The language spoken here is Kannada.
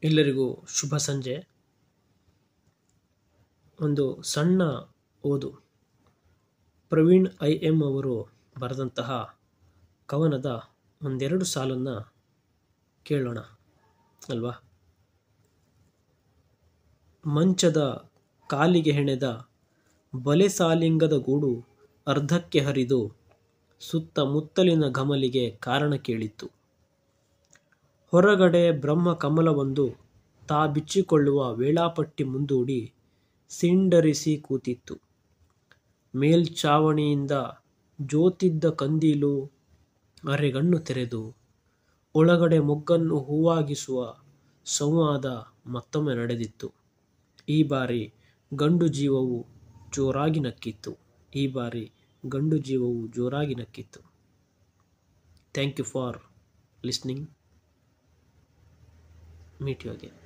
ಎಲ್ಲರಿಗೂ ಶುಭ ಸಂಜೆ. ಒಂದು ಸಣ್ಣ ಓದು. ಪ್ರವೀಣ್ IM ಅವರು ಬರೆದಂತಹ ಕವನದ ಒಂದೆರಡು ಸಾಲನ್ನು ಕೇಳೋಣ ಅಲ್ವಾ. ಮಂಚದ ಕಾಲಿಗೆ ಹೆಣೆದ ಬಲೆ ಸಾಲಿಂಗದ ಗೂಡು ಅರ್ಧಕ್ಕೆ ಹರಿದು ಸುತ್ತಮುತ್ತಲಿನ ಘಮಲಿಗೆ ಕಾರಣ ಕೇಳಿತ್ತು. ಹೊರಗಡೆ ಬ್ರಹ್ಮ ಕಮಲವೊಂದು ತಾ ಬಿಚ್ಚಿಕೊಳ್ಳುವ ವೇಳಾಪಟ್ಟಿ ಮುಂದೂಡಿ ಸಿಂಡರಿಸಿ ಕೂತಿತ್ತು. ಮೇಲ್ಛಾವಣಿಯಿಂದ ಜೋತಿದ್ದ ಕಂದೀಲು ಅರೆಗಣ್ಣು ತೆರೆದು ಒಳಗಡೆ ಮೊಗ್ಗನ್ನು ಹೂವಾಗಿಸುವ ಸಂವಾದ ಮತ್ತೊಮ್ಮೆ ನಡೆದಿತ್ತು. ಈ ಬಾರಿ ಗಂಡು ಜೀವವು ಜೋರಾಗಿ ನಕ್ಕಿತ್ತು. Thank you for listening. Meet you again.